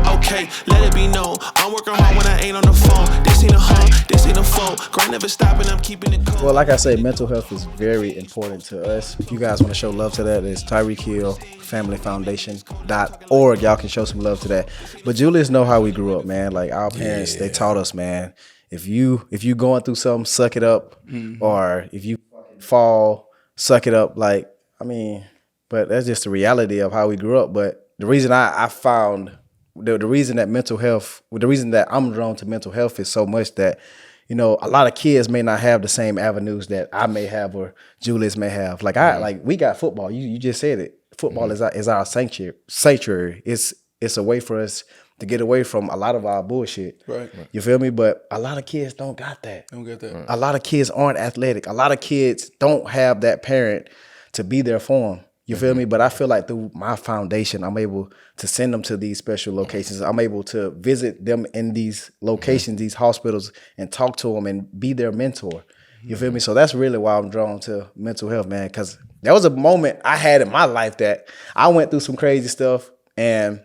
Okay, let it be known. I'm working hard when I ain't on the phone. This ain't a home, this ain't a phone. Grind never stopping, I'm keeping it cold. Well, like I say, mental health is very important to us. If you guys want to show love to that, it's Tyreek Hill, familyfoundation.org. Y'all can show some love to that. But Julius know how we grew up, man. Like our parents, they taught us, man. If you going through something, suck it up. Or if you fall, suck it up. Like, I mean, but that's just the reality of how we grew up. But the reason I found the reason that mental health, the reason that I'm drawn to mental health is so much that, you know, a lot of kids may not have the same avenues that I may have or Julius may have. Like we got football. You just said it. Football is our sanctuary. It's a way for us to get away from a lot of our bullshit. Right. You feel me? But a lot of kids don't got that. Don't get that. A lot of kids aren't athletic. A lot of kids don't have that parent to be there for them. You feel me? But I feel like through my foundation, I'm able to send them to these special locations. I'm able to visit them in these locations, these hospitals, and talk to them and be their mentor. You feel me? So that's really why I'm drawn to mental health, man, because there was a moment I had in my life that I went through some crazy stuff. And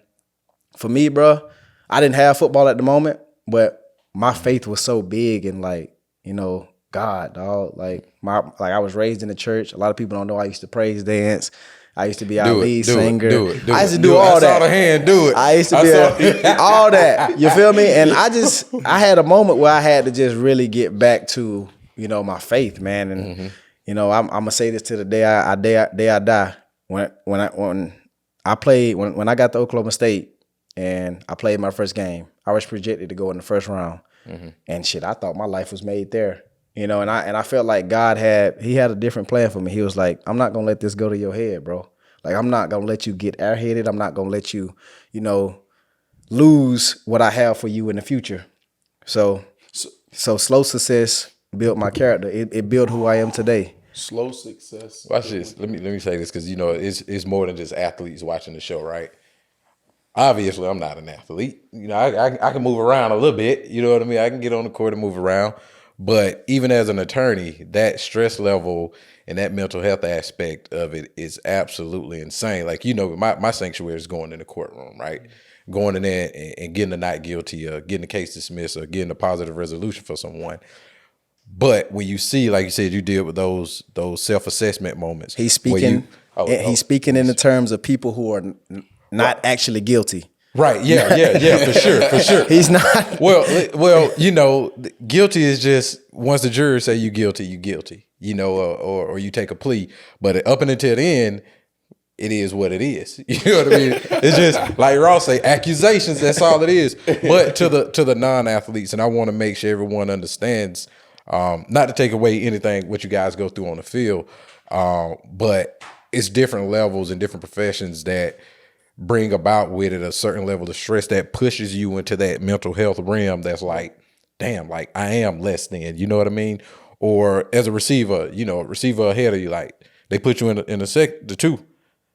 for me, bro, I didn't have football at the moment, but my faith was so big in, like, you know, God, dog. Like I was raised in the church. A lot of people don't know I used to praise dance. I used to be our lead singer. I used to do all that. I saw the hand do it. I used to be all that. You feel me? And I had a moment where I had to just really get back to, you know, my faith, man. And you know, I'm gonna say this to the day I die. When I got to Oklahoma State and I played my first game, I was projected to go in the first round. And shit, I thought my life was made there. You know, and I felt like God had a different plan for me. He was like, I'm not gonna let this go to your head, bro. Like, I'm not gonna let you get airheaded. I'm not gonna let you, you know, lose what I have for you in the future. So slow success built my character. It built who I am today. Slow success. Watch this. Let me say this, because, you know, it's more than just athletes watching the show, right? Obviously, I'm not an athlete. You know, I can move around a little bit. You know what I mean? I can get on the court and move around. But even as an attorney, that stress level and that mental health aspect of it is absolutely insane. Like, you know, my sanctuary is going in the courtroom, right? Going in there and getting a not guilty, or getting the case dismissed, or getting a positive resolution for someone. But when you see, like you said, you deal with those self-assessment moments. He's speaking. He's speaking in the terms of people who are not actually guilty. Right. Yeah. For sure. He's not. Well, you know, guilty is just, once the jury say you guilty, you know, or you take a plea. But up and until the end, it is what it is. You know what I mean? It's just like Ross say, accusations. That's all it is. But to the non-athletes, and I want to make sure everyone understands, not to take away anything what you guys go through on the field, but it's different levels and different professions that bring about with it a certain level of stress that pushes you into that mental health realm that's like, damn, like I am less than, you know what I mean? Or as a receiver, you know, a receiver ahead of you, like they put you in the two,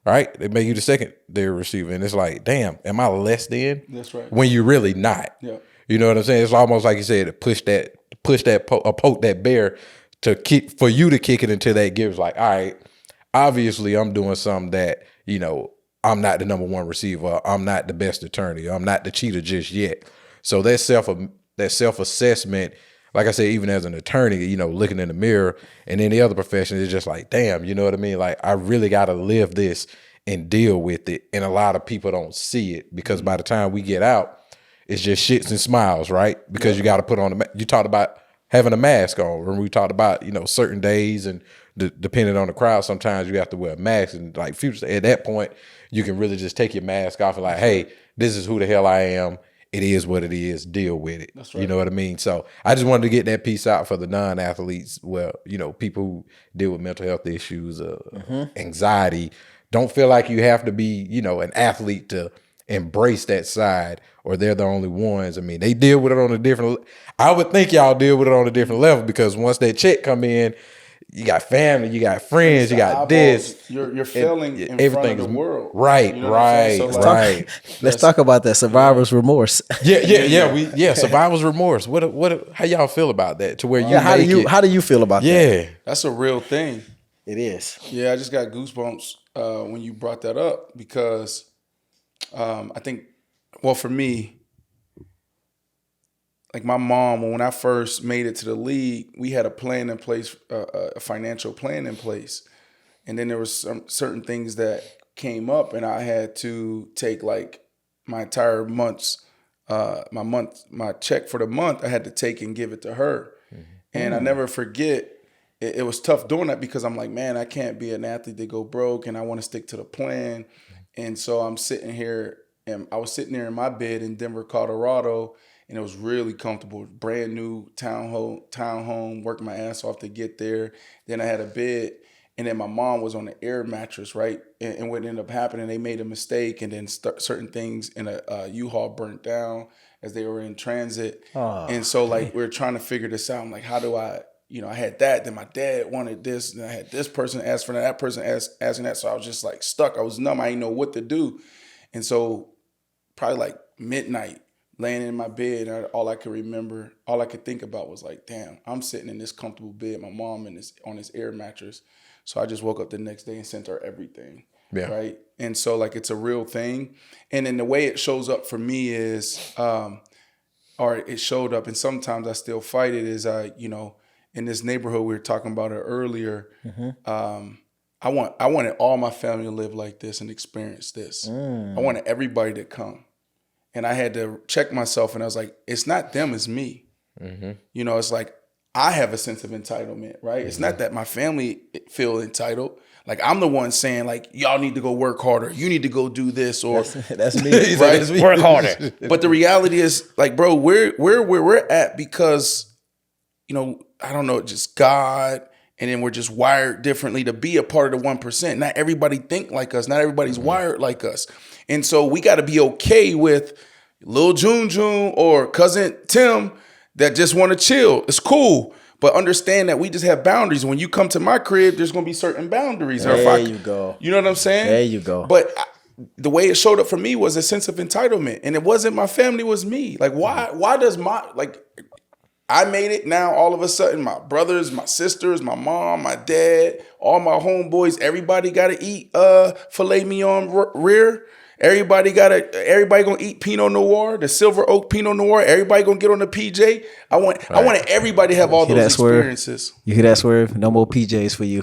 right? They make you the secondary receiver, and it's like, damn, am I less than? That's right. When you're really not. Yeah. You know what I'm saying? It's almost like you said, to poke that bear for you to kick it into that gear. It's like, all right, obviously I'm doing something that, you know, I'm not the number one receiver. I'm not the best attorney. I'm not the cheater just yet. So that self-assessment, like I said, even as an attorney, you know, looking in the mirror, and any other profession, is just like, damn, you know what I mean? Like, I really got to live this and deal with it. And a lot of people don't see it, because by the time we get out, it's just shits and smiles, right? Because you got to put on you talked about having a mask on. When we talked about, you know, certain days, and depending on the crowd, sometimes you have to wear a mask. And like future, at that point, you can really just take your mask off and like, hey, this is who the hell I am. It is what it is. Deal with it. That's right. You know what I mean? So I just wanted to get that piece out for the non-athletes. Well, you know, people who deal with mental health issues, anxiety. Don't feel like you have to be, you know, an athlete to embrace that side, or they're the only ones. I mean, they deal with it on a different. I would think y'all deal with it on a different level, because once that check come in, you got family, you got friends, you got this. You're failing in everything front of the world. Right, you know right. So right. Let's talk about that survivor's remorse. Yeah. Survivor's remorse. How y'all feel about that? To where you how do you feel about that? Yeah, that's a real thing. It is. Yeah, I just got goosebumps when you brought that up, because I think Well, for me, like my mom, when I first made it to the league, we had a plan in place, a financial plan in place. And then there was some certain things that came up, and I had to take like my entire month's, my check for the month, I had to take and give it to her. And I never forget, it was tough doing that because I'm like, man, I can't be an athlete that go broke, and I want to stick to the plan. And so I'm sitting here, and I was sitting there in my bed in Denver, Colorado, and it was really comfortable. Brand new townhome, worked my ass off to get there. Then I had a bed, and then my mom was on an air mattress, right? And what ended up happening, they made a mistake, and then certain things in a U-Haul burnt down as they were in transit. And so like we were trying to figure this out. I'm like, how do I, I had that, then my dad wanted this, and I had this person ask for that person asking that. So I was just like stuck. I was numb. I didn't know what to do. And so probably like midnight, laying in my bed, all I could think about was like, damn, I'm sitting in this comfortable bed, my mom on this air mattress. So I just woke up the next day and sent her everything, right? And so like it's a real thing. And then the way it shows up for me is, or it showed up, and sometimes I still fight it, is in this neighborhood we were talking about it earlier, I wanted all my family to live like this and experience this. I wanted everybody to come. And I had to check myself, and I was like, it's not them, it's me. It's like I have a sense of entitlement, right? It's not that my family feel entitled. Like I'm the one saying like, y'all need to go work harder. You need to go do this, or that's me. Right? Work harder. But the reality is like, bro, we're at because, I don't know, just God, and then we're just wired differently to be a part of the 1%. Not everybody think like us. Not everybody's wired like us. And so we got to be okay with Lil June or Cousin Tim that just want to chill. It's cool. But understand that we just have boundaries. When you come to my crib, there's going to be certain boundaries. There you go. You know what I'm saying? There you go. But the way it showed up for me was a sense of entitlement. And it wasn't my family, it was me. Like, why does I made it now all of a sudden, my brothers, my sisters, my mom, my dad, all my homeboys, everybody got to eat filet mignon rear. Everybody gonna eat Pinot Noir, the Silver Oak Pinot Noir. Everybody gonna get on the PJ. I wanted everybody to have all those experiences. You hear that, Swerve? No more PJs for you.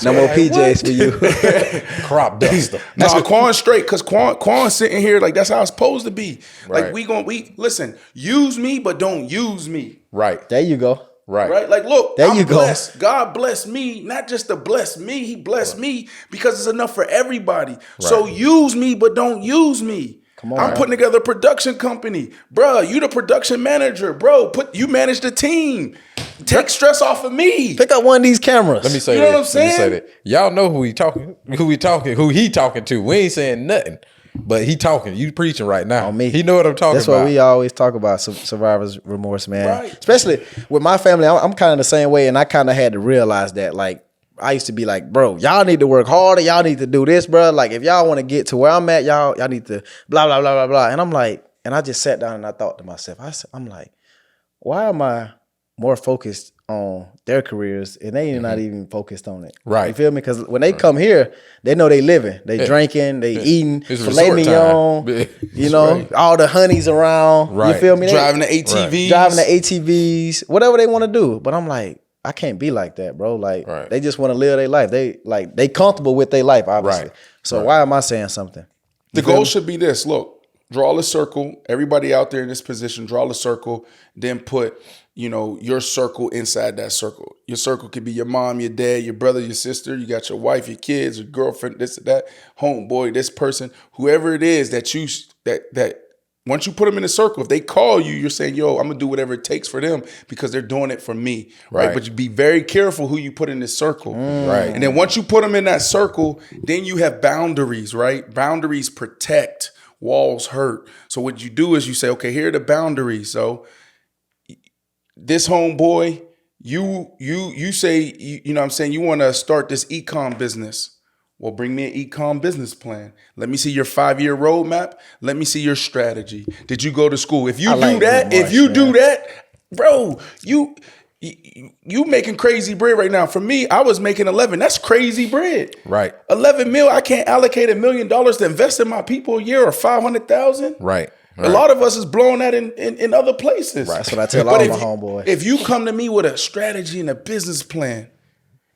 No more PJs for you. Crop duster. No, Quan straight, because Quan sitting here like that's how it's supposed to be. Like we listen, use me, but don't use me. Right. There you go. Right? Like, look, there I'm you blessed. go. God bless me, not just to bless me. He blessed me because it's enough for everybody. Right. So use me, but don't use me. Come on, I'm putting together a production company. Bruh, you the production manager. Bro, you manage the team. Take stress off of me. Pick up one of these cameras. Let me say You that. know what I'm saying? Let me say that. Y'all know who he talking to. We ain't saying nothing. But he talking. You preaching right now. On me. He know what I'm talking about. That's what we always talk about, survivor's remorse, man. Right. Especially with my family, I'm kind of the same way, and I kind of had to realize that, like, I used to be like, bro, y'all need to work harder. Y'all need to do this, bro. Like, if y'all want to get to where I'm at, y'all need to blah, blah, blah, blah, blah. And I'm like, and I just sat down and I thought to myself, I'm like, why am I more focused on their careers and they not even focused on it? Right. You feel me? Because when they come here, they know they living, they drinking, they eating, It's filet resort mignon, time. all the honeys around. Right. You feel me? Driving the ATVs. Driving the ATVs, whatever they want to do. But I'm like, I can't be like that, bro. Like, they just want to live their life. They comfortable with their life, obviously. Right. So why am I saying something? The goal should be this. Look, draw a circle. Everybody out there in this position, draw a circle. Then put, your circle inside that circle. Your circle could be your mom, your dad, your brother, your sister. You got your wife, your kids, your girlfriend, this, that, homeboy, this person, whoever it is that once you put them in a circle, if they call you, you're saying, yo, I'm going to do whatever it takes for them because they're doing it for me, right? But you be very careful who you put in this circle. Right. And then once you put them in that circle, then you have boundaries, right? Boundaries protect, walls hurt. So what you do is you say, okay, here are the boundaries. So this homeboy, you say, you know what I'm saying, you want to start this e-com business. Well, bring me an e-com business plan. Let me see your 5-year roadmap. Let me see your strategy. Did you go to school? If you do that, bro, You making crazy bread right now. For me, I was making 11. That's crazy bread. Right. 11 mil. I can't allocate $1 million to invest in my people a year or 500,000. Right. A lot of us is blowing that in other places. Right. That's what I tell all my homeboys. If you come to me with a strategy and a business plan,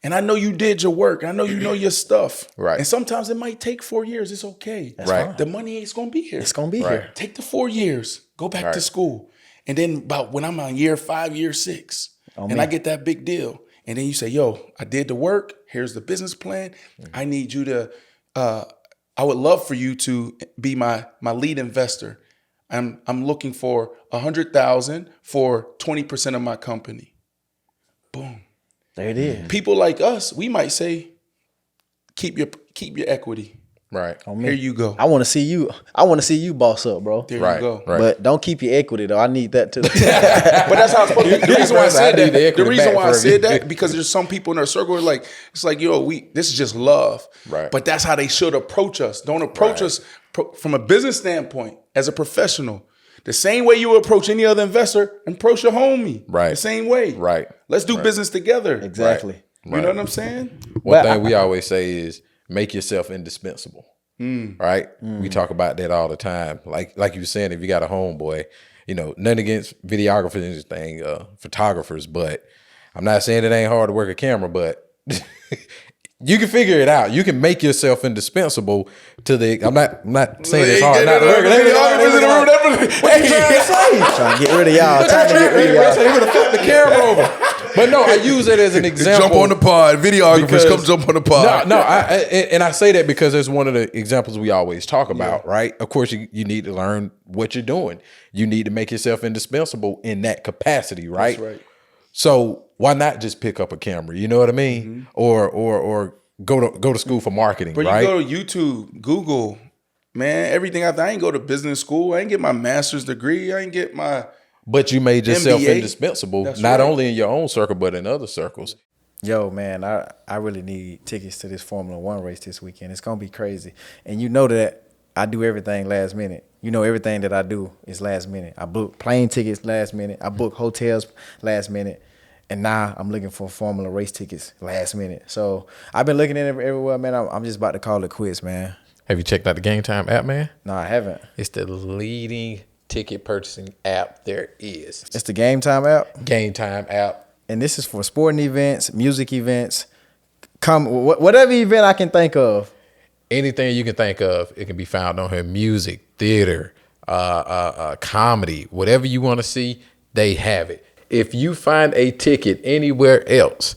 and I know you did your work, I know you know your stuff. Right. And sometimes it might take 4 years. It's okay. That's right. fine. The money ain't gonna be here. It's gonna be Right. here. Take the 4 years. Go back to school. And then about when I'm on year 5, year 6, I get that big deal. And then you say, yo, I did the work. Here's the business plan. I need you to, I would love for you to be my lead investor. I'm looking for 100,000 for 20% of my company. Boom. There it is. People like us, we might say, keep your equity. Right. Here you go. I want to see you. I want to see you boss up, bro. There Right. you go. Right. But don't keep your equity though. I need that too. But that's how it's supposed to be. The reason why I said I need the that, equity the reason back why I for said you. that, because there's some people in our circle like, it's like, yo, this is just love. Right. But that's how they should approach us. Don't approach us from a business standpoint as a professional. The same way you approach any other investor, approach your homie. Right. The same way. Right. Let's do business together. Exactly. You know what I'm saying? One thing we always say is make yourself indispensable. Right? We talk about that all the time. Like you were saying, if you got a homeboy, nothing against videographers and anything, photographers, but I'm not saying it ain't hard to work a camera, but you can figure it out. You can make yourself indispensable to the. I'm not saying it's hard. Not to work it. What you trying to say? Trying to get rid of y'all. Time to get rid of y'all. You're gonna flip the camera over. But no, I use it as an example. Jump on the pod. Videographers, come jump on the pod. No, I say that because it's one of the examples we always talk about, right? Of course, you need to learn what you're doing. You need to make yourself indispensable in that capacity, right? That's right. So why not just pick up a camera? You know what I mean? Or go to school for marketing, But right? you go to YouTube, Google, man, everything after. I ain't go to business school. I ain't get my master's degree. I ain't get my. But you made yourself MBA. indispensable, That's not right. only in your own circle, but in other circles. Yo, man, I really need tickets to this Formula One race this weekend. It's gonna be crazy, and you know that I do everything last minute. You know everything that I do is last minute. I book plane tickets last minute. I book hotels last minute, and now I'm looking for Formula race tickets last minute. So I've been looking at it everywhere, man. I'm just about to call it quits, man. Have you checked out the Game Time app, man? No, I haven't. It's the leading ticket purchasing app there is. It's the Game Time app, Game Time app. and this is for sporting events, music events, whatever event I can think of. Anything you can think of, it can be found on here. Music, theater, comedy, whatever you want to see, they have it. If you find a ticket anywhere else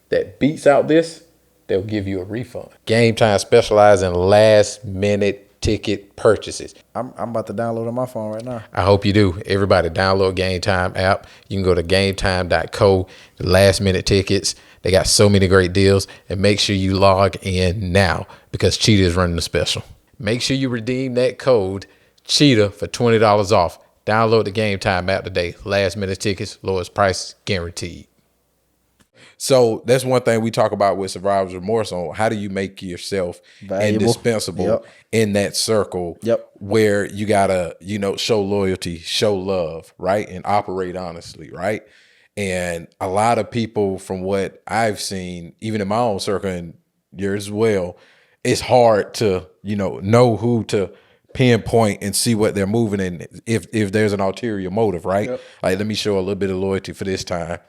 that beats out this, they'll give you a refund. Game Time specializes in last minute ticket purchases. I'm about to download it on my phone right now. I hope you do. Everybody download Game Time app. You can go to gametime.co, last minute tickets. They got so many great deals, and make sure you log in now because Cheetah is running a special. Make sure you redeem that code Cheetah for $20 off. Download the Game Time app today. Last minute tickets, lowest prices guaranteed. So that's one thing we talk about with survivor's remorse on how do you make yourself Valuable. indispensable Yep. in that circle where you gotta, show loyalty, show love, right? And operate honestly, right? And a lot of people from what I've seen, even in my own circle and yours as well, it's hard to, know who to pinpoint and see what they're moving in if there's an ulterior motive, right? Yep. Like, let me show a little bit of loyalty for this time.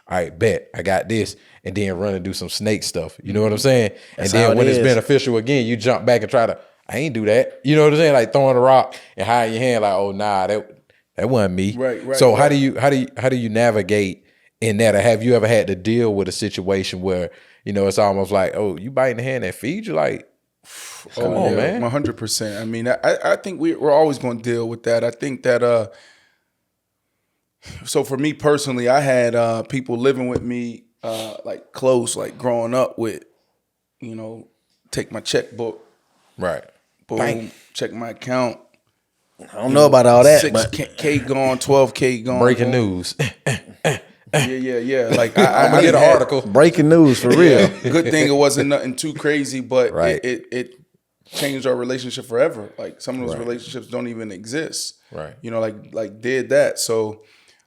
All right, bet I got this, and then run and do some snake stuff. You know what I'm saying? That's and how then when it's is. beneficial again, you jump back and try to, I ain't do that. You know what I'm saying? Like throwing a rock and hiding your hand, like, oh nah, that wasn't me. Right, So right. how do you navigate in that? Or have you ever had to deal with a situation where it's almost like, oh, you biting the hand that feeds you? Like, come on, man. 100%. I mean, I think we're always going to deal with that. I think that so for me personally, I had people living with me like close, like growing up with, take my checkbook, Right. boom, Bang. check my account. I don't know about all that, but 6K gone, 12K gone. Breaking boom. news. Yeah. Like I'm gonna get an article. breaking news for real. Good thing it wasn't nothing too crazy, but Right. it changed our relationship forever. Like some of those Right. relationships don't even exist. Right. Like did that. So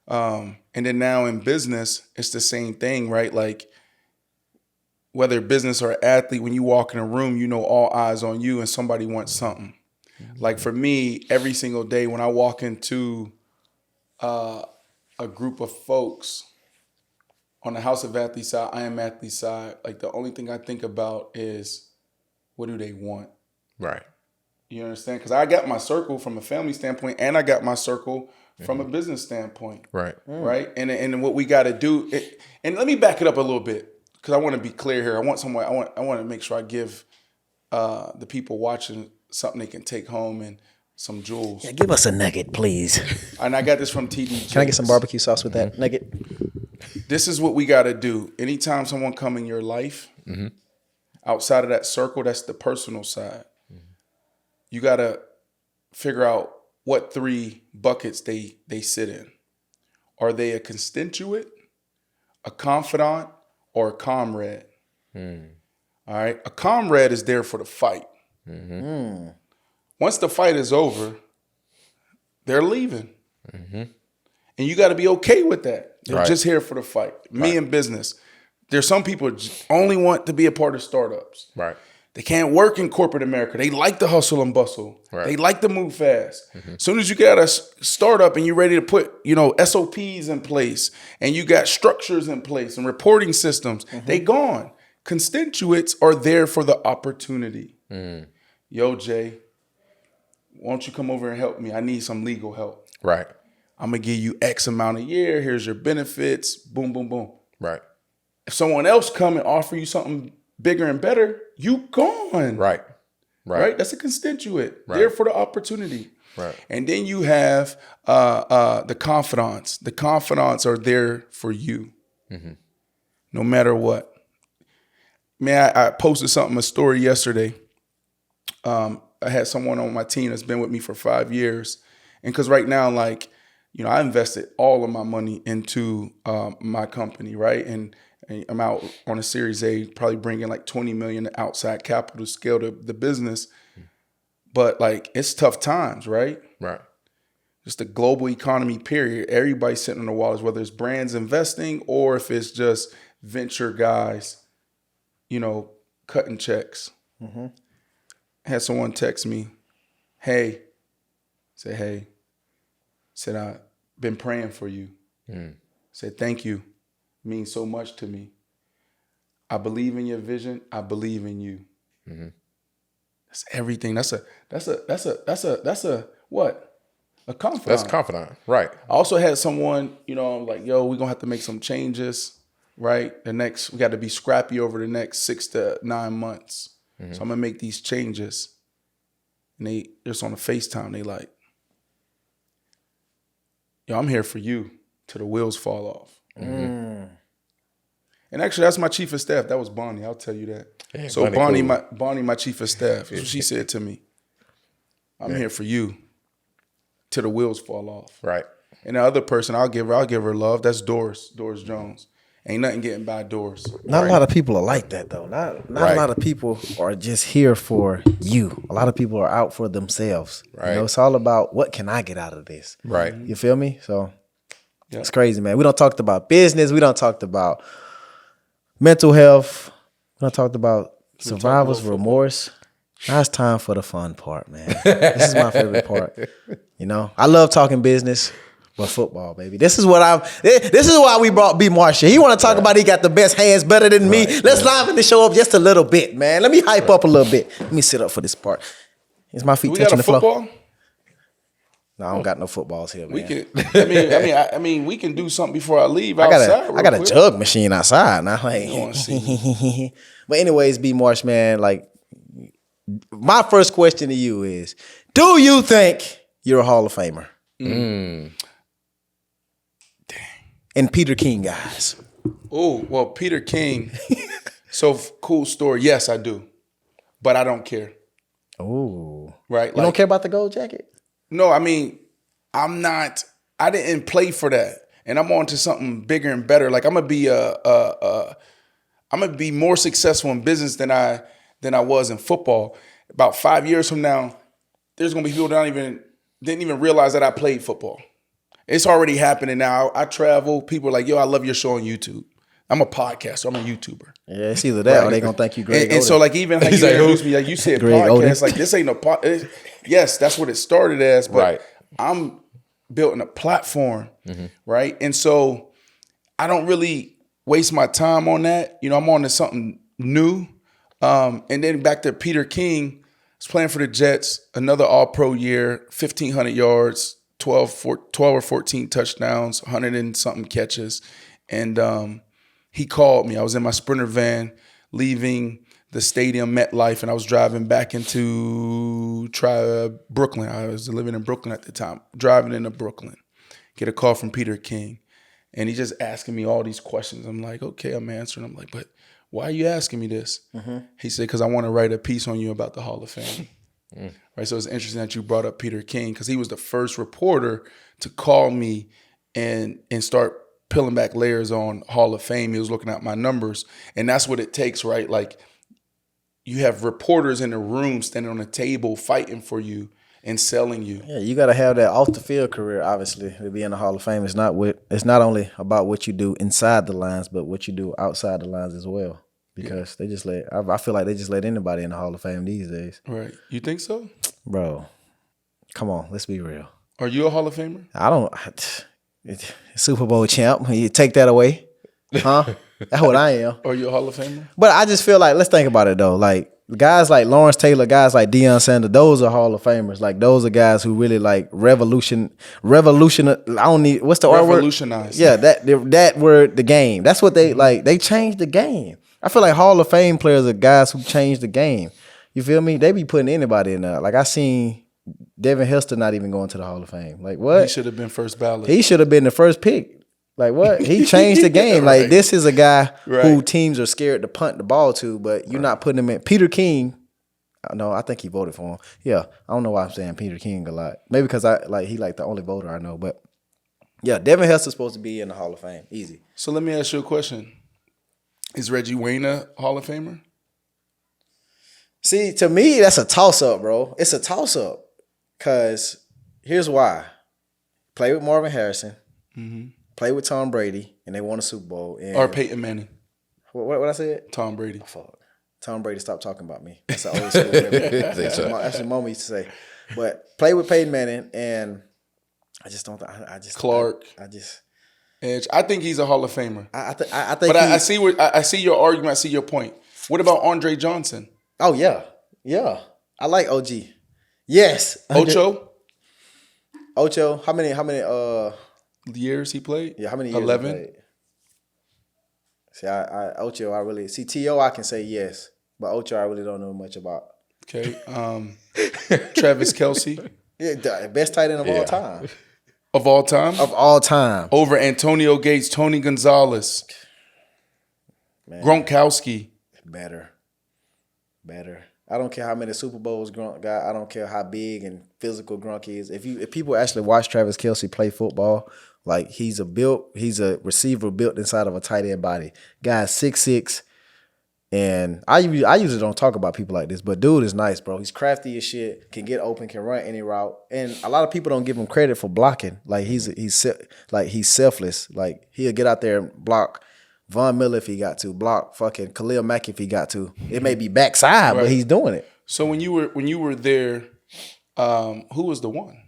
And then now in business, it's the same thing, right? Like whether business or athlete, when you walk in a room, you know all eyes on you and somebody wants something. Like for me, every single day when I walk into a group of folks on the House of Athlete side, I am athlete side, like the only thing I think about is what do they want? Right. You understand? Because I got my circle from a family standpoint and I got my circle from a business standpoint. Right. Right. And what we got to do, and let me back it up a little bit because I want to be clear here. I want to make sure I give the people watching something they can take home and some jewels. Yeah, give us a nugget, please. And I got this from TD. Can I get some barbecue sauce with that nugget? This is what we got to do. Anytime someone come in your life, outside of that circle, that's the personal side. You got to figure out what 3 buckets they sit in. Are they a constituent, a confidant, or a comrade? All right. A comrade is there for the fight. Once the fight is over, they're leaving. And you got to be okay with that. They're just here for the fight. Me in business. There's some people only want to be a part of startups. Right. They can't work in corporate America. They like the hustle and bustle. Right. They like to move fast. As soon as you get a startup and you're ready to put, SOPs in place and you got structures in place and reporting systems, they gone. Constituents are there for the opportunity. Yo, Jay, won't you come over and help me? I need some legal help. Right. I'm going to give you X amount a year. Here's your benefits. Boom, boom, boom. Right. If someone else come and offer you something bigger and better, you gone. Right. Right. That's a constituent. Right. There for the opportunity. Right. And then you have the confidants. The confidants are there for you, no matter what. Man, I posted a story yesterday. I had someone on my team that's been with me for 5 years, and because right now, I invested all of my money into my company, right, and I'm out on a Series A, probably bringing like $20 million outside capital to scale the business. But it's tough times, right? Right. Just the global economy, period. Everybody's sitting on the wallets, whether it's brands investing or if it's just venture guys, cutting checks. I had someone text me, hey, said, I've been praying for you. Said, thank you. Means so much to me. I believe in your vision. I believe in you. That's everything. That's a what? A confidant. That's confidant. Right. I also had someone, I'm like, yo, we're gonna have to make some changes, right? We got to be scrappy over the next 6 to 9 months. So I'm gonna make these changes. And they just on the FaceTime, they like, yo, I'm here for you till the wheels fall off. And actually, that's my chief of staff. That was Bonnie. I'll tell you that. Yeah, so Bonnie, Bonnie, my chief of staff. That's what she said to me. I'm here for you till the wheels fall off. Right. And the other person, I'll give her love. That's Doris Jones. Ain't nothing getting by Doris. Not a lot of people are like that though. Not a lot of people are just here for you. A lot of people are out for themselves. Right. It's all about what can I get out of this. Right. You feel me? So Yeah. it's crazy, man. We don't talked about business. We don't talked about mental health. We don't talked about survivor's remorse. Now it's time for the fun part, man. This is my favorite part. I love talking business, but football, baby. This is why we brought B. Marshall. He want to talk about he got the best hands better than me. Let's liven the show up just a little bit, man. Let me hype up a little bit. Let me sit up for this part. Is my feet We touching got a the floor? football? No, I don't got no footballs here, man. We can. I mean, we can do something before I leave outside. I got a quick. jug machine outside now. You wanna see But anyways, B. Marsh, man, my first question to you is, do you think you're a Hall of Famer? Dang. And Peter King guys. Oh, well, Peter King. So cool story. Yes, I do. But I don't care. Oh. Right? You don't care about the gold jacket? No, I mean, I didn't play for that. And I'm on to something bigger and better. I'm gonna be more successful in business than I was in football. About 5 years from now, there's gonna be people that didn't even realize that I played football. It's already happening now. I travel. People are like, yo, I love your show on YouTube. I'm a podcaster. I'm a YouTuber. Yeah, it's either that or they gonna think you Greg. And so like even how you introduced me, like you said Greg podcast, Oden. like this ain't no pod. Yes, that's what it started as, but Right. I'm building a platform, right? And so I don't really waste my time on that. You know, I'm on to something new. And then back to Peter King, I was playing for the Jets, another all-pro year, 1,500 yards, 12 or 14 touchdowns, 100 and something catches. And he called me. I was in my Sprinter van leaving the stadium MetLife, and I was driving back into Brooklyn. I was living in Brooklyn at the time, driving into Brooklyn. Get a call from Peter King, and he's just asking me all these questions. I'm like, okay, I'm answering. I'm like, but why are you asking me this? He said, because I want to write a piece on you about the Hall of Fame. Right, so it's interesting that you brought up Peter King because he was the first reporter to call me and start peeling back layers on Hall of Fame. He was looking at my numbers, and that's what it takes, right? Like you have reporters in the room standing on a table fighting for you and selling you. Yeah, you gotta have that off the field career, obviously, to be in the Hall of Fame. It's not only about what you do inside the lines, but what you do outside the lines as well. Because they just I feel like they just let anybody in the Hall of Fame these days. Right. You think so? Bro, come on, let's be real. Are you a Hall of Famer? I don't. Super Bowl champ. You take that away, huh? That's what I am. Are you a Hall of Famer? But I just feel like, let's think about it though. Like guys like Lawrence Taylor, guys like Deion Sanders, those are Hall of Famers. Like those are guys who really like revolution. I don't need what's the R word? Revolutionized. Yeah, that word, the game. That's what they like. They changed the game. I feel like Hall of Fame players are guys who changed the game. You feel me? They be putting anybody in there. Like I seen Devin Hester not even going to the Hall of Fame. Like what? He should have been first ballot. He should have been the first pick. Like what? He changed the game. Right. Like this is a guy who Right. teams are scared to punt the ball to, but you're not putting him in. Peter King. No, I think he voted for him. Yeah, I don't know why I'm saying Peter King a lot. Maybe because he the only voter I know. But yeah, Devin Hester's supposed to be in the Hall of Fame. Easy. So let me ask you a question. Is Reggie Wayne a Hall of Famer? See, to me, that's a toss-up, bro. It's a toss-up. Because here's why. Play with Marvin Harrison. Play with Tom Brady. And they won a Super Bowl. And Or Peyton Manning? what I said? Tom Brady. Fuck. Tom Brady, stop talking about me. That's an old school memory. That's what Mama used to say. But play with Peyton Manning. And I just don't. Clark. Edge. I think he's a Hall of Famer. I think. But I see your argument. I see your point. What about Andre Johnson? Oh yeah. I like OG. Yes. Ocho? How many Years he played? Yeah, how many years 11? he played? See, Ocho, I really see T.O. I can say yes, but Ocho I really don't know much about. Okay. Travis Kelce. Yeah, the best tight end of all time. Of all time? Of all time. Over Antonio Gates, Tony Gonzalez, Man. Gronkowski. Better. I don't care how many Super Bowls Gronk got. I don't care how big and physical Gronk is. If people actually watch Travis Kelce play football, like he's a receiver built inside of a tight end body. Guy's 6'6", and I usually don't talk about people like this, but dude is nice, bro. He's crafty as shit, can get open, can run any route, and a lot of people don't give him credit for blocking. Like he's selfless. Like he'll get out there and block Von Miller if he got to, block fucking Khalil Mack if he got to. It may be backside, but he's doing it. So when you were there, who was the one?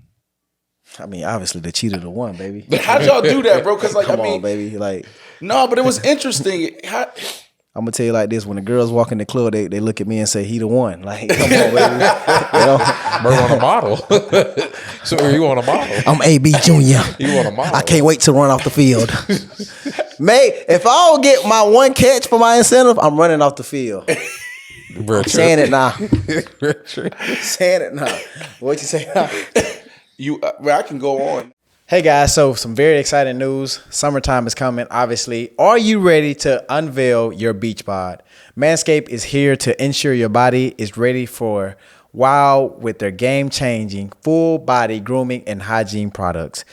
I mean, obviously the cheater the one, baby. How'd y'all do that, bro? Because Come on, baby. Like no, but it was interesting. I'm gonna tell you like this: when the girls walk in the club, they look at me and say, "He the one." Like, come on, baby. Bro on a model. So you want a model? I'm AB Junior. You want a model? I can't wait to run off the field. Mate, if I don't get my one catch for my incentive, I'm running off the field. I'm saying it now. Saying it now. What you say now? I can go on. Hey guys, so some very exciting news. Summertime is coming, obviously. Are you ready to unveil your beach bod? Manscaped is here to ensure your body is ready for wow with their game-changing full body grooming and hygiene products.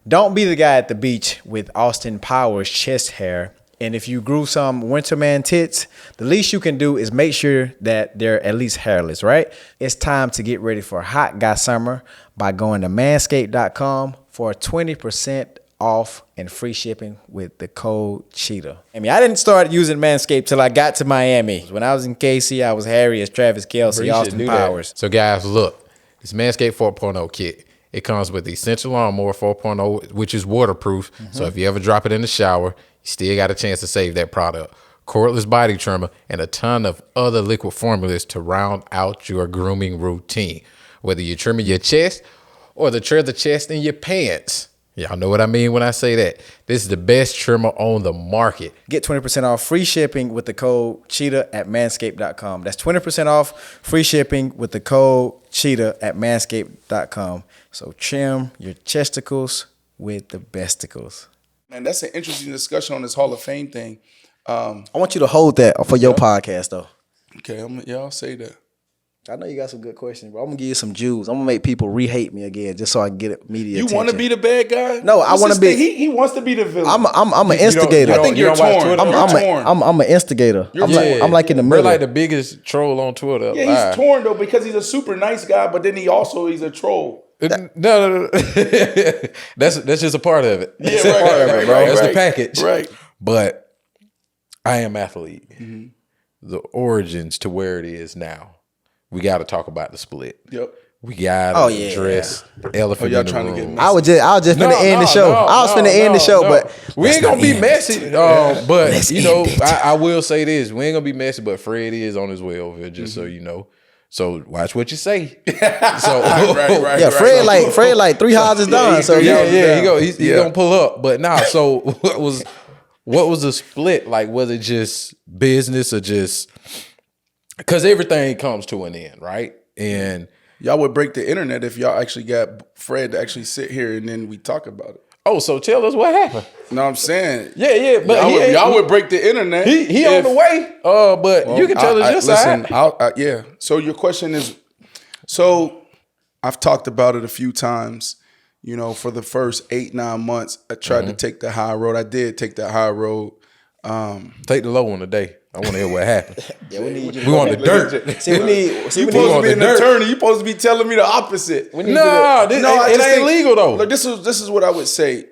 Don't be the guy at the beach with Austin Powers chest hair And if you grew some Winterman tits, the least you can do is make sure that they're at least hairless, right? It's time to get ready for hot guy summer by going to manscaped.com for 20% off and free shipping with the code Cheetah. I mean, I didn't start using Manscaped till I got to Miami. When I was in KC, I was hairy as Travis Kelce, Austin Powers. So guys, look, this Manscaped 4.0 kit. It comes with the Essential Lawnmower 4.0, which is waterproof. So if you ever drop it in the shower, you still got a chance to save that product. Cordless body trimmer, and a ton of other liquid formulas to round out your grooming routine. Whether you're trimming your chest or the chest in your pants. Y'all know what I mean when I say that. This is the best trimmer on the market. Get 20% off free shipping with the code Cheetah at manscaped.com. That's 20% off free shipping with the code Cheetah at manscaped.com. So trim your chesticles with the besticles. Man, that's an interesting discussion on this Hall of Fame thing. I want you to hold that for your podcast, though. Okay, I'll say that. I know you got some good questions, bro. I'm gonna give you some Jews. I'm gonna make people re-hate me again just so I can get media attention. You want to be the bad guy? No, I want to be. He wants to be the villain. I'm an instigator. I think you're torn. I'm an instigator. I'm like in the middle. We're like the biggest troll on Twitter. Yeah, he's torn though because he's a super nice guy, but then he's a troll. No. That's just a part of it. Yeah, right, bro. That's the package. Right. But I am athlete. Mm-hmm. The origins to where it is now. We got to talk about the split. Yep. We got to address the elephant in the room. I was just finna end the show. I was finna end the show, but we ain't gonna be messy. But you know, I will say this: we ain't gonna be messy. But Fred is on his way over here, just so you know. So watch what you say. So right. Yeah, Fred like 3 houses down. So he's gonna pull up. But nah. So what was the split like? Was it just business or just? Because everything comes to an end, right? And y'all would break the internet if y'all actually got Fred to actually sit here and then we talk about it. Oh, so tell us what happened. No, I'm saying. Yeah, but y'all would break the internet. He on the way. But you can tell us your side. Yeah. So your question is, so I've talked about it a few times. You know, for the first 8-9 months, I tried to take the high road. I did take that high road. Take the low one today. I want to hear what happened. we want the dirt. You're supposed to be an attorney. You're supposed to be telling me the opposite. It ain't legal though. Look, this is what I would say.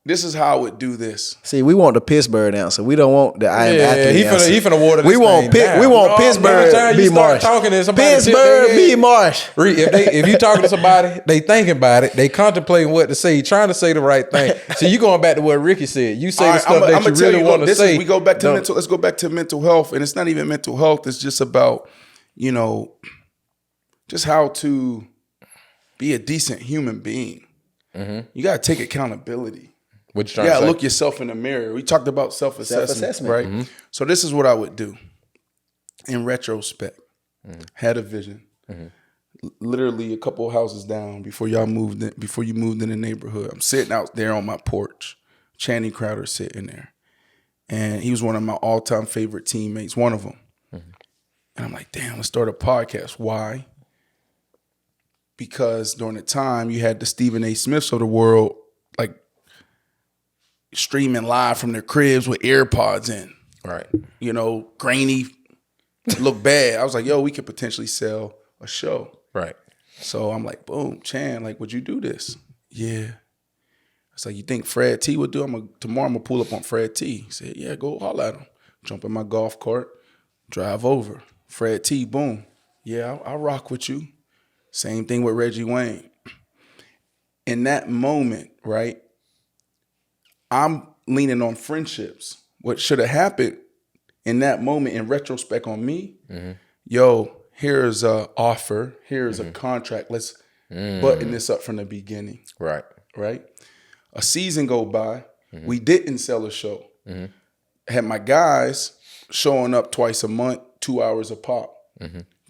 This is how I would do this. See, we want the Pittsburgh answer. We don't want the I am athlete answer. He finna water this we want Pittsburgh B. Marsh. Pittsburgh B. Marsh. If you talking to somebody, they thinking about it. They contemplating what to say. Trying to say the right thing. So you going back to what Ricky said. You say the stuff that you really want to say. We go back to mental. Let's go back to mental health, and it's not even mental health. It's just about just how to be a decent human being. Mm-hmm. You got to take accountability. What you trying to say? Look yourself in the mirror. We talked about self-assessment. Right? Mm-hmm. So this is what I would do. In retrospect, had a vision. Mm-hmm. Literally a couple of houses down before you moved in the neighborhood. I'm sitting out there on my porch. Channing Crowder sitting there. And he was one of my all-time favorite teammates, one of them. Mm-hmm. And I'm like, damn, let's start a podcast. Why? Because during the time you had the Stephen A. Smiths of the world, like, streaming live from their cribs with AirPods in. Right. Grainy, look bad. I was like, yo, we could potentially sell a show. Right. So I'm like, boom, Chan, like, would you do this? Yeah. It's like, you think Fred T would do? Tomorrow I'm going to pull up on Fred T. He said, yeah, go holler at him. Jump in my golf cart, drive over. Fred T, boom. Yeah, I'll rock with you. Same thing with Reggie Wayne. In that moment, right, I'm leaning on friendships. What should have happened in that moment, in retrospect on me, here's a offer, here's a contract. Let's button this up from the beginning. Right. Right? A season go by, we didn't sell a show. Had my guys showing up twice a month, 2 hours a pop,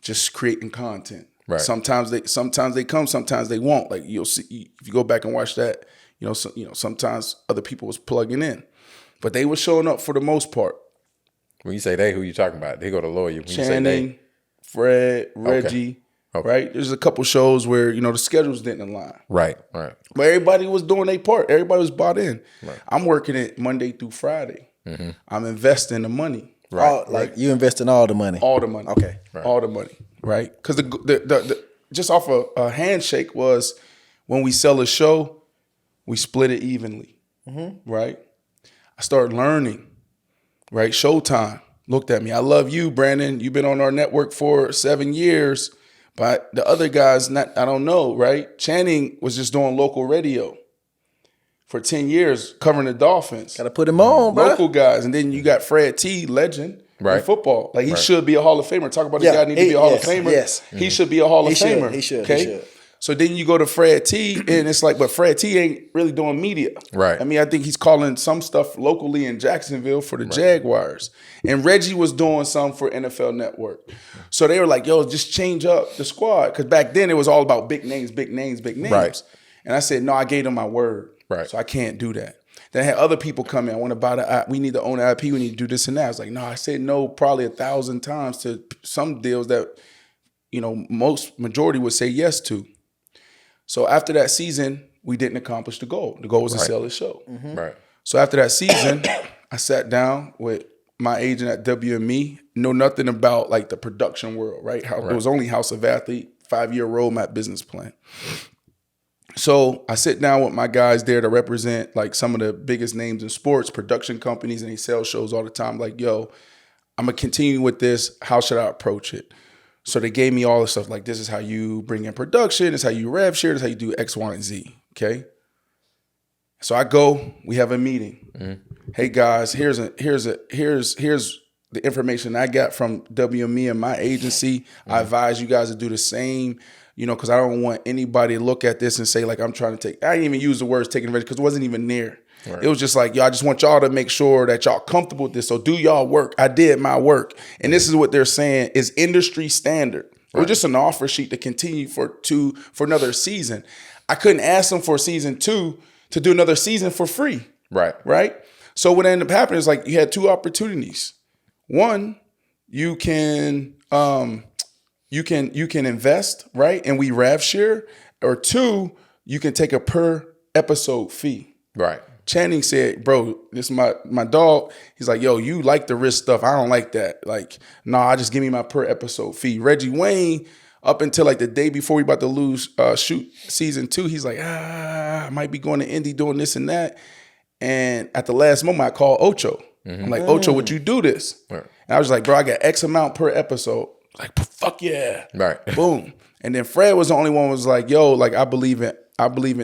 just creating content. Right. Sometimes they come, sometimes they won't. Like you'll see if you go back and watch that. Sometimes other people was plugging in, but they were showing up for the most part. When you say they, who you talking about? They go to lawyer. When Channing, Fred, Reggie, right? There's a couple shows where, you know, the schedules didn't align. Right. But everybody was doing their part. Everybody was bought in. Right. I'm working it Monday through Friday. Mm-hmm. I'm investing the money. Right. Like you invest in all the money. All the money. Okay. Right. All the money. Right. Because the just off a handshake was when we sell a show, we split it evenly. Mm-hmm. Right. I started learning. Right. Showtime looked at me. I love you, Brandon. You've been on our network for 7 years. But the other guys, I don't know, right? Channing was just doing local radio for 10 years, covering the Dolphins. Got to put him on, bro. Local guys. And then you got Fred T, legend in football. Like, he should be a Hall of Famer. Talk about this guy need to be a Hall of Famer. Yes. He should be a Hall of Famer. He should. Okay? He should. So then you go to Fred T, and it's like, but Fred T ain't really doing media. Right. I mean, I think he's calling some stuff locally in Jacksonville for the Jaguars. And Reggie was doing some for NFL Network. So they were like, yo, just change up the squad. Because back then it was all about big names. Right. And I said, no, I gave them my word. Right. So I can't do that. Then I had other people come in. I want to buy the we need to own the IP. We need to do this and that. I was like, no, I said no probably 1,000 times to some deals that, you know, majority would say yes to. So after that season, we didn't accomplish the goal. The goal was to sell the show. Mm-hmm. Right. So after that season, I sat down with my agent at WME, know nothing about like the production world, right? It was only House of Athlete, 5-year roadmap business plan. So I sit down with my guys there to represent like some of the biggest names in sports, production companies, and they sell shows all the time. Like, yo, I'm going to continue with this. How should I approach it? So they gave me all the stuff like, this is how you bring in production, this is how you rev share, this is how you do X, Y, and Z, okay? So I go, we have a meeting. Mm-hmm. Hey guys, here's the information I got from WME and my agency. Mm-hmm. I advise you guys to do the same, you know, because I don't want anybody to look at this and say like I'm trying to take. I didn't even use the words taking advantage because it wasn't even near. Right. It was just like, yo, I just want y'all to make sure that y'all comfortable with this. So do y'all work. I did my work. And this is what they're saying is industry standard. Right. It was just an offer sheet to continue for another season. I couldn't ask them for season 2 to do another season for free. Right. So what ended up happening is like you had 2 opportunities. One, you can invest, right? And we rev share. Or 2, you can take a per episode fee. Right. Channing said, bro, this is my dog. He's like, yo, you like the risk stuff. I don't like that. Like, nah, just give me my per episode fee. Reggie Wayne, up until like the day before we about to shoot season 2, he's like, I might be going to Indy doing this and that. And at the last moment, I called Ocho. Mm-hmm. I'm like, Ocho, would you do this? Right. And I was like, bro, I got X amount per episode. Like, fuck yeah. Right. Boom. And then Fred was the only one who was like, yo, like I believe in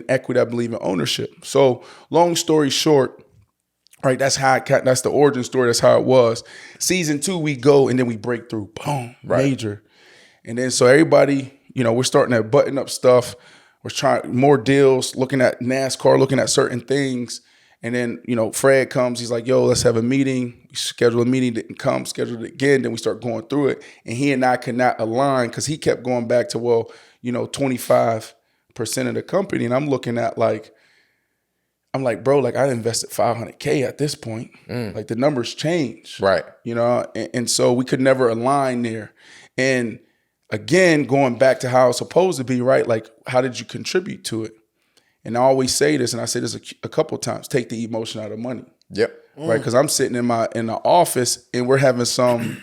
equity, I believe in ownership. So long story short, right, that's the origin story, that's how it was. Season 2, we go and then we break through. Boom. Right. Major. And then so everybody, you know, we're starting to button up stuff. We're trying more deals, looking at NASCAR, looking at certain things. And then, you know, Fred comes, he's like, yo, let's have a meeting. We schedule a meeting, didn't come, scheduled it again. Then we start going through it. And he and I could not align because he kept going back to, well, you know, 25% of the company. And I'm looking at like, bro, like I invested $500K at this point. Like the numbers change. Right. You know, and so we could never align there. And again, going back to how it's supposed to be, right? Like, how did you contribute to it? And I always say this, and I say this a couple of times: take the emotion out of money. Yep. Right, because I'm sitting in the office, and we're having some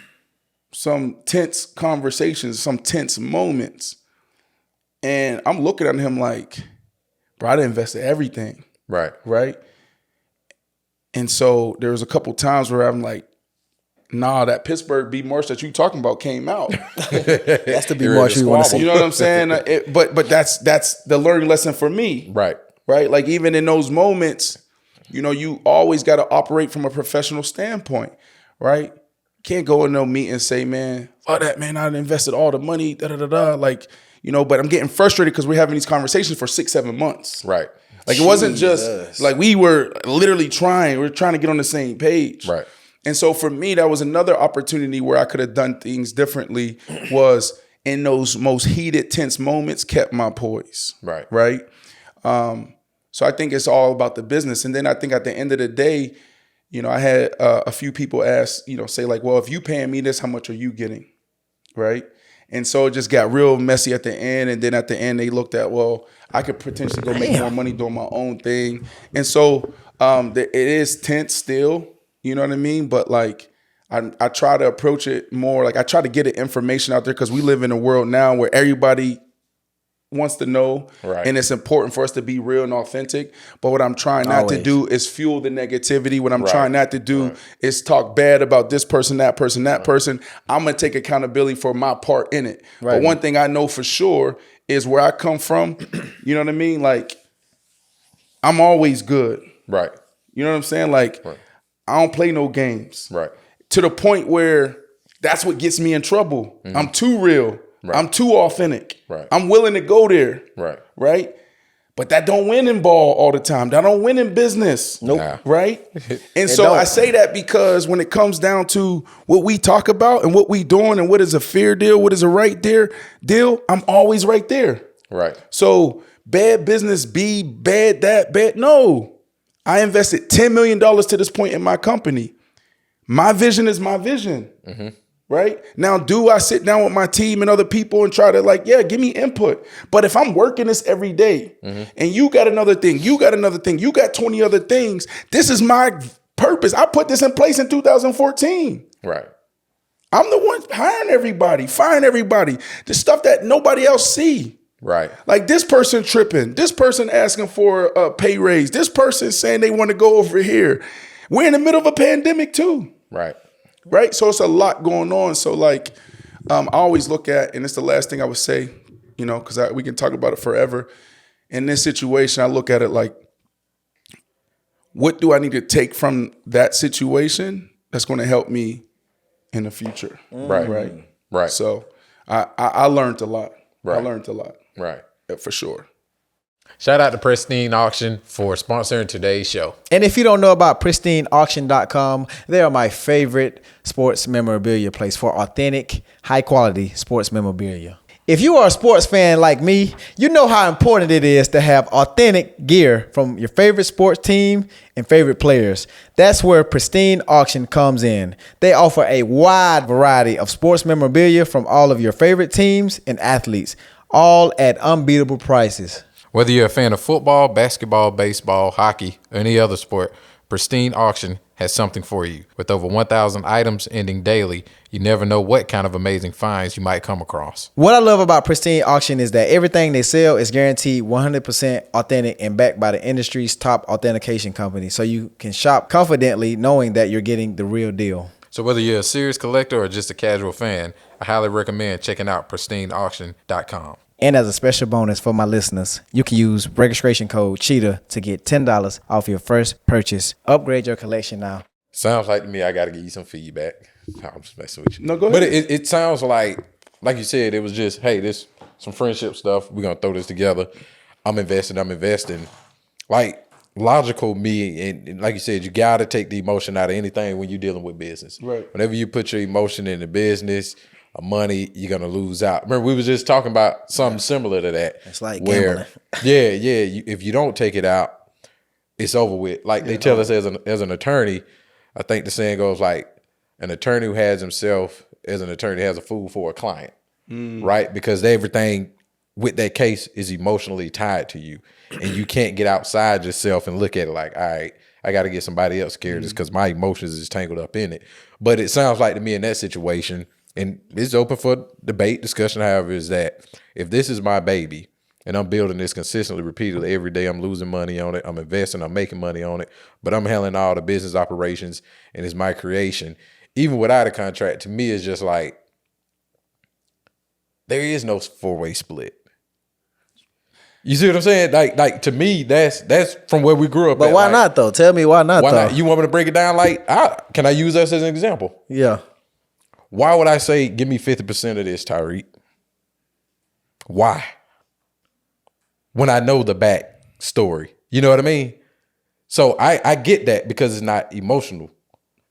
tense conversations, some tense moments, and I'm looking at him like, bro, I invested everything. Right. And so there was a couple times where I'm like, nah, that Pittsburgh remorse that you talking about came out. That's the remorse you want to see. You know what I'm saying? But that's the learning lesson for me. Right. Like even in those moments, you know, you always got to operate from a professional standpoint, right? Can't go in no meeting and say, man, fuck that, man, I invested all the money, like, you know, but I'm getting frustrated because we're having these conversations for 6-7 months. Right. Like it wasn't just like we were literally trying to get on the same page. Right. And so for me, that was another opportunity where I could have done things differently, was in those most heated, tense moments, kept my poise. Right. So I think it's all about the business. And then I think at the end of the day, you know, I had a few people ask, you know, say like, well, if you paying me this, how much are you getting? Right. And so it just got real messy at the end. And then at the end, they looked at, well, I could potentially go make more money doing my own thing. And so it is tense still, you know what I mean? But like, I try to approach it more, like I try to get the information out there because we live in a world now where everybody wants to know, right. And it's important for us to be real and authentic. But what I'm trying not to do is fuel the negativity. What I'm trying not to do is talk bad about this person, that person, that person. I'm gonna take accountability for my part in it. Right. But one thing I know for sure is where I come from. You know what I mean? Like, I'm always good. Right. You know what I'm saying? Like, I don't play no games. Right. To the point where that's what gets me in trouble. Mm-hmm. I'm too real. Right. I'm too authentic. Right. I'm willing to go there. Right. Right. But that don't win in ball all the time. That don't win in business. Nope. Nah. Right. And so I say that because when it comes down to what we talk about and what we doing and what is a fair deal, what is a right deal, I'm always right there. Right. So bad business be bad, that bad. No. I invested $10 million to this point in my company. My vision is my vision. Mm-hmm. Right? Now, do I sit down with my team and other people and try to like, give me input. But if I'm working this every day and you got another thing, you got another thing, you got 20 other things, this is my purpose. I put this in place in 2014. Right. I'm the one hiring everybody, firing everybody, the stuff that nobody else see. Right. Like this person tripping, this person asking for a pay raise, this person saying they want to go over here. We're in the middle of a pandemic too. Right. Right. So it's a lot going on. So like, I always look at, and it's the last thing I would say, you know, because we can talk about it forever. In this situation, I look at it like, what do I need to take from that situation that's going to help me in the future? Right. Right. Right. So I learned a lot. Right. I learned a lot. Right. For sure. Shout out to Pristine Auction for sponsoring today's show. And if you don't know about pristineauction.com, they are my favorite sports memorabilia place for authentic, high quality sports memorabilia. If you are a sports fan like me, you know how important it is to have authentic gear from your favorite sports team and favorite players. That's where Pristine Auction comes in. They offer a wide variety of sports memorabilia from all of your favorite teams and athletes, all at unbeatable prices. Whether you're a fan of football, basketball, baseball, hockey, or any other sport, Pristine Auction has something for you. With over 1,000 items ending daily, you never know what kind of amazing finds you might come across. What I love about Pristine Auction is that everything they sell is guaranteed 100% authentic and backed by the industry's top authentication company, so you can shop confidently knowing that you're getting the real deal. So whether you're a serious collector or just a casual fan, I highly recommend checking out pristineauction.com. And as a special bonus for my listeners, you can use registration code CHEETAH to get $10 off your first purchase. Upgrade your collection now. Sounds like to me I got to give you some feedback. I'm just messing with you. No, go ahead. But it sounds like you said, it was just, hey, this some friendship stuff. We're going to throw this together. I'm investing. Like, logical me, and like you said, you got to take the emotion out of anything when you're dealing with business. Right. Whenever you put your emotion in the business, money, you're gonna lose out. Remember, we was just talking about something similar to that. It's like where, if you don't take it out, it's over with. Like they tell us as an attorney, I think the saying goes like, an attorney who has himself as an attorney has a fool for a client, right? Because everything with that case is emotionally tied to you, and you can't get outside yourself and look at it like, all right, I got to get somebody else scared just because my emotions is tangled up in it. But it sounds like to me in that situation, and it's open for debate, discussion, however, is that if this is my baby and I'm building this consistently, repeatedly every day, I'm losing money on it, I'm investing, I'm making money on it, but I'm handling all the business operations and it's my creation, even without a contract, to me, it's just like, there is no four-way split. You see what I'm saying? Like to me, that's from where we grew up. But why not though? Tell me why not. Why though? not? You want me to break it down? Like, can I use us as an example? Yeah. Why would I say, give me 50% of this, Tyreek? Why? When I know the back story. You know what I mean? So I get that because it's not emotional.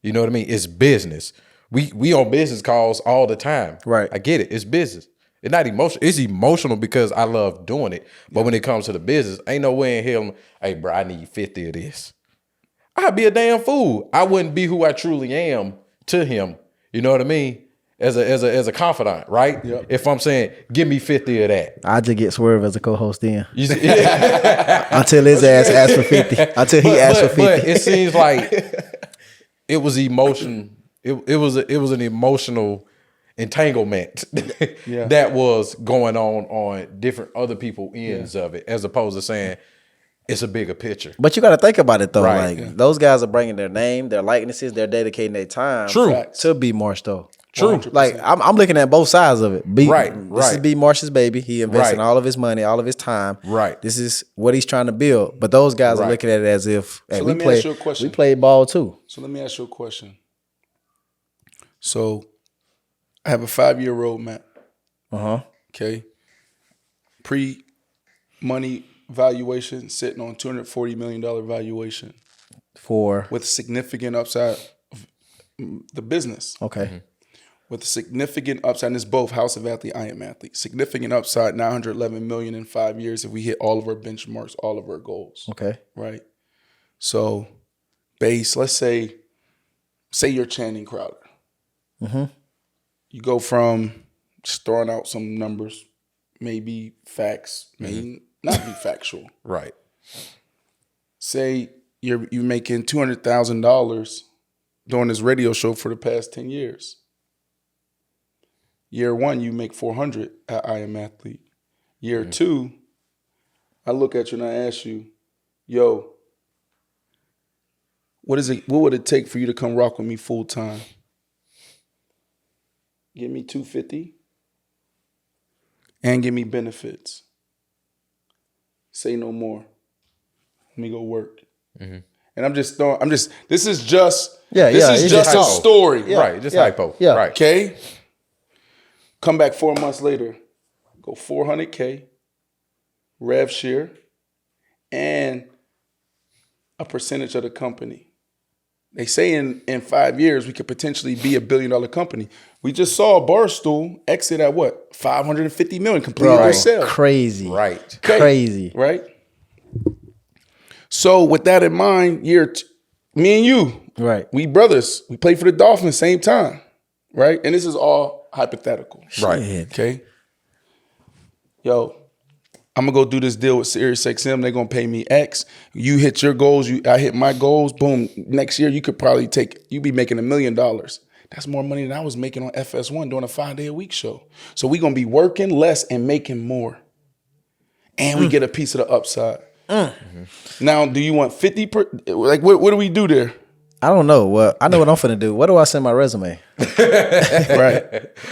You know what I mean? It's business. We on business calls all the time. Right. I get it. It's business. It's not emotional. It's emotional because I love doing it. But when it comes to the business, ain't no way in hell, hey, bro, I need 50 of this. I'd be a damn fool. I wouldn't be who I truly am to him. You know what I mean? as a confidant, right? Yep. If I'm saying, give me 50 of that. I just get Swerve as a co-host then. You see, Until his ass asks for 50. Until he asks for 50. But it seems like it was emotion. It was an emotional entanglement that was going on different other people ends of it, as opposed to saying it's a bigger picture. But you got to think about it though. Right. Like those guys are bringing their name, their likenesses, they're dedicating their time. True. To B Marsh though. True. 100%. Like I'm looking at both sides of it. This is Right. B Marsh's baby. He investing Right. all of his money, all of his time. Right. This is what he's trying to build. But those guys are Right. looking at it as if hey, So we let me ask you a play question. we played ball too. So let me ask you a question. So I have a 5-year roadmap. Okay. Pre-money valuation sitting on $240 million valuation For with significant upside of the business. okay. With significant upside, and it's both House of Athlete, I Am Athlete. Significant upside, $911 million in 5 years if we hit all of our benchmarks, all of our goals. Okay. Right? So base, let's say you're Channing Crowder. You go from just throwing out some numbers, maybe facts, may not be factual. Right. Say you're making $200,000 doing this radio show for the past 10 years. Year 1, you make $400 at I Am Athlete. Year 2, I look at you and I ask you, yo, what would it take for you to come rock with me full time? Give me $250 and give me benefits. Say no more. Let me go work. And this is just a story. Right. Just hypo. Yeah. Right. Okay. Come back 4 months later, go $400K, rev share, and a percentage of the company. They say in 5 years we could potentially be $1 billion company. We just saw Barstool exit at what? $550 million, completed their sale. Crazy. Right. Okay. Crazy. Right? So with that in mind, me and you, Right. we brothers. We played for the Dolphins same time, right? And this is all hypothetical. Right. Shit. Okay? Yo, I'm going to go do this deal with SiriusXM. They're going to pay me X. You hit your goals. I hit my goals. Boom. Next year, you could probably you be making $1 million. That's more money than I was making on FS1 doing a 5-day-a-week show. So we're going to be working less and making more. And we get a piece of the upside. Now, do you want 50 like what do we do there? I don't know. Well, I know what I'm finna do. Where do I send my resume?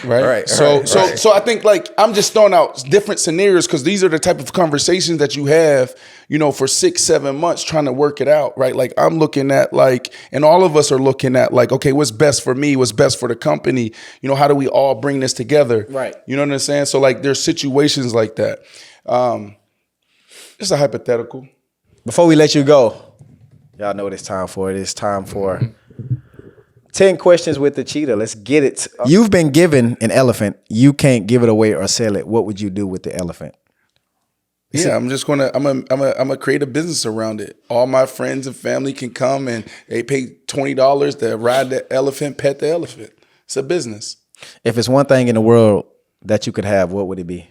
Right. So I think like I'm just throwing out different scenarios because these are the type of conversations that you have, for 6-7 months trying to work it out, right? Like I'm looking at and all of us are looking at okay, what's best for me? What's best for the company? How do we all bring this together? Right. You know what I'm saying? So there's situations like that. It's a hypothetical. Before we let you go, y'all know what it's time for. It is time for 10 questions with the cheetah. Let's get it. You've been given an elephant. You can't give it away or sell it. What would you do with the elephant? Yeah, I'm gonna create a business around it. All my friends and family can come and they pay $20 to ride the elephant, pet the elephant. It's a business. If it's one thing in the world that you could have, what would it be?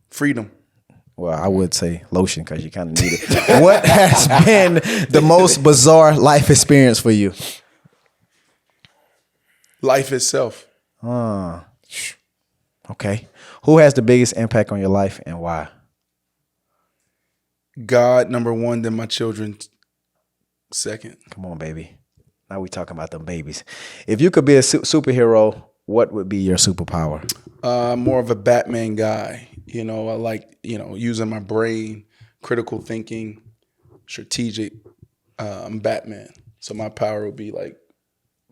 Freedom. Well, I would say lotion because you kind of need it. What has been the most bizarre life experience for you? Life itself. Okay. Who has the biggest impact on your life and why? God, number 1, then my children, second. Come on, baby. Now we talking about them babies. If you could be a superhero, what would be your superpower? More of a Batman guy. I like, using my brain, critical thinking, strategic. I'm Batman. So my power would be like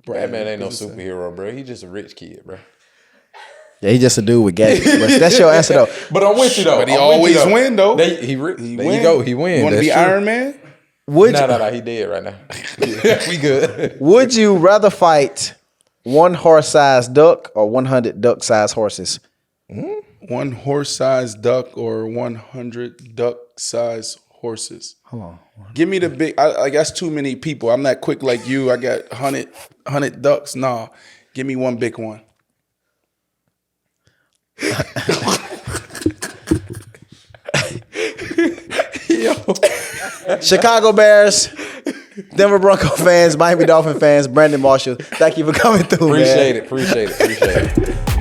Batman ain't no superhero, bro. He just a rich kid, bro. Yeah, he just a dude with gadgets. But that's your answer, though. But I'm with you, though. But he always win, though. There you go. He wins. You want to be Iron Man? No. He dead right now. We good. Would you rather fight 1 horse-sized duck or 100 duck-sized horses? 1 horse-sized duck or 100 duck-sized horses. Hold on. Give me the big. I that's too many people. I'm not quick like you. I got 100 ducks. Nah, give me one big one. Chicago Bears, Denver Bronco fans, Miami Dolphin fans, Brandon Marshall. Thank you for coming through, man. Appreciate it.